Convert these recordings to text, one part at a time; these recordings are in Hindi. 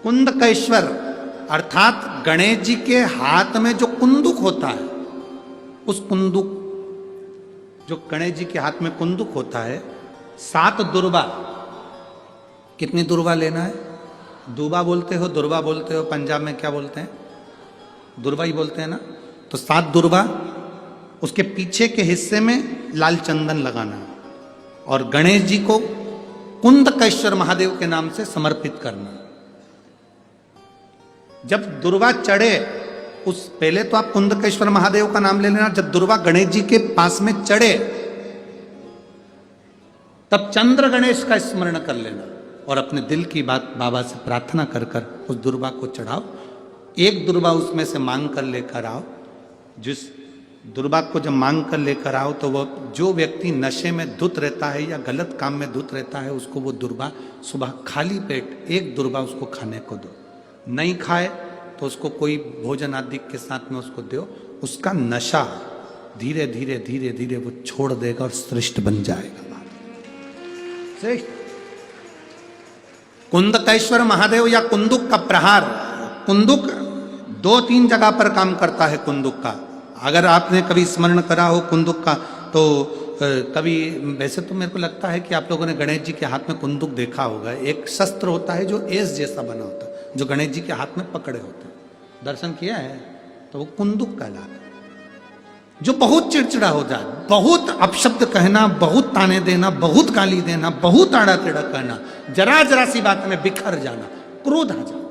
कुंदकेश्वर अर्थात गणेश जी के हाथ में जो कुंदुक होता है, उस कुंदुक, जो गणेश जी के हाथ में कुंदुक होता है, 7 दुर्बा। कितनी दुर्बा लेना है? दूबा बोलते हो, दुर्बा बोलते हो, पंजाब में क्या बोलते हैं? दुर्बा ही बोलते हैं ना। तो 7 दुर्बा, उसके पीछे के हिस्से में लाल चंदन लगाना और गणेश जी को कुंदकेश्वर महादेव के नाम से समर्पित करना। जब दुर्वा चढ़े, उस पहले तो आप कुंदकेश्वर महादेव का नाम ले लेना। जब दुर्वा गणेश जी के पास में चढ़े, तब चंद्र गणेश का स्मरण कर लेना और अपने दिल की बात बाबा से प्रार्थना कर कर उस दुर्वा को चढ़ाओ। एक दुर्वा उसमें से मांग कर लेकर आओ। जिस दुर्वा को जब मांग कर लेकर आओ, तो वो जो व्यक्ति नशे में धुत रहता है या गलत काम में धुत रहता है, उसको वो दुर्वा सुबह खाली पेट एक दुर्वा उसको खाने को दो। नहीं खाए तो उसको कोई भोजन आदि के साथ में उसको दो। उसका नशा धीरे धीरे धीरे धीरे वो छोड़ देगा और श्रेष्ठ बन जाएगा। श्रेष्ठ कुंदकेश्वर महादेव या कुंदुक का प्रहार। कुंदुक 2-3 जगह पर काम करता है। कुंदुक का अगर आपने कभी स्मरण करा हो कुंदुक का, तो कभी, वैसे तो मेरे को लगता है कि आप लोगों ने गणेश जी के हाथ में कुंदुक देखा होगा। एक शस्त्र होता है जो एस जैसा बना होता है, जो गणेश जी के हाथ में पकड़े होते हैं। दर्शन किया है? तो वो कुंदुक कहलाता है। जो बहुत चिड़चिड़ा हो जाए, बहुत अपशब्द कहना, बहुत ताने देना, बहुत गाली देना, बहुत आड़ा टेढ़ा कहना, जरा जरा सी बात में बिखर जाना, क्रोध आ जाना।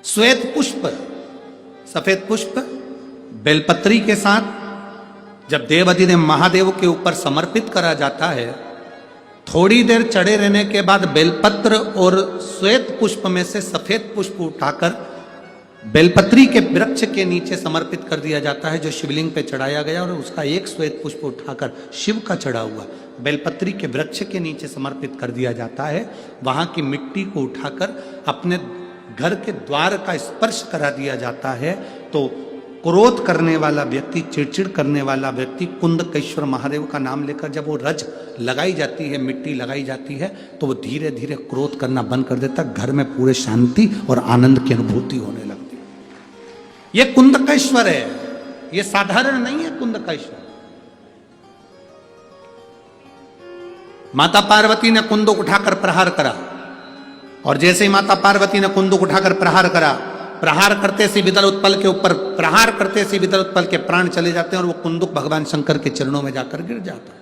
श्वेत पुष्प, सफेद पुष्प बेलपत्री के साथ जब देवाधिदेव महादेव के ऊपर समर्पित करा जाता है, थोड़ी देर चढ़े रहने के बाद बेलपत्र और श्वेत पुष्प में से सफेद पुष्प उठाकर बेलपत्री के वृक्ष के नीचे समर्पित कर दिया जाता है, जो शिवलिंग पे चढ़ाया गया, और उसका एक श्वेत पुष्प उठाकर शिव का चढ़ा हुआ बेलपत्री के वृक्ष के नीचे समर्पित कर दिया जाता है। वहां की मिट्टी को उठाकर अपने घर के द्वार का स्पर्श करा दिया जाता है। तो क्रोध करने वाला व्यक्ति, चिड़चिड़ करने वाला व्यक्ति कुंदकेश्वर महादेव का नाम लेकर जब वो रज लगाई जाती है, मिट्टी लगाई जाती है, तो वो धीरे धीरे क्रोध करना बंद कर देता। घर में पूरे शांति और आनंद की अनुभूति होने लगती है। ये कुंदकेश्वर है, ये साधारण नहीं है। कुंदकेश्वर माता पार्वती ने कुंदुक उठाकर प्रहार करा, और जैसे ही माता पार्वती ने कुंदुक उठाकर प्रहार करा, प्रहार करते से विदल उत्पल के ऊपर, प्रहार करते से विदल उत्पल के प्राण चले जाते हैं और वो कुंदुक भगवान शंकर के चरणों में जाकर गिर जाता है।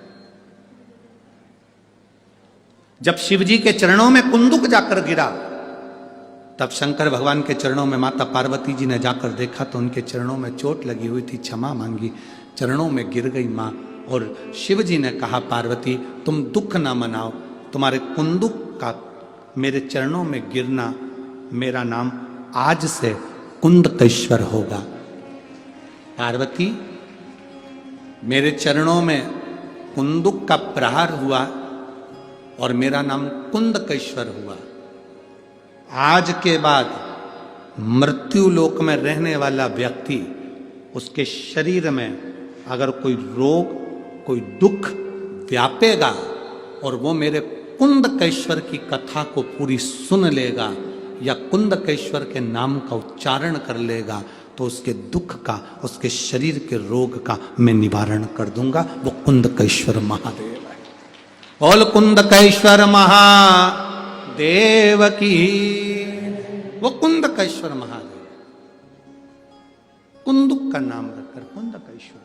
जब शिव जी के चरणों में कुंदुक जाकर गिरा, तब शंकर भगवान के चरणों में माता पार्वती जी ने जाकर देखा तो उनके चरणों में चोट लगी हुई थी। क्षमा मांगी, चरणों में गिर गई मां, और शिव जी ने कहा, पार्वती तुम दुख ना मनाओ, तुम्हारे कुंदुक का मेरे चरणों में गिरना, मेरा नाम आज से कुंदकेश्वर होगा। पार्वती, मेरे चरणों में कुंदुक का प्रहार हुआ और मेरा नाम कुंदकेश्वर हुआ। आज के बाद मृत्यु लोक में रहने वाला व्यक्ति, उसके शरीर में अगर कोई रोग, कोई दुख व्यापेगा और वो मेरे कुंदकेश्वर की कथा को पूरी सुन लेगा या कुंदकेश्वर के नाम का उच्चारण कर लेगा, तो उसके दुख का, उसके शरीर के रोग का मैं निवारण कर दूंगा। वो कुंदकेश्वर महादेव है। बोल कुंदकेश्वर महादेव की। वो कुंदकेश्वर महादेव, कुंदुक का नाम रखकर कुंदकेश्वर।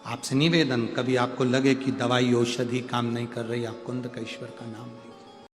आपसे निवेदन, कभी आपको लगे कि दवाई औषधि काम नहीं कर रही, आप कुंदकेश्वर का नाम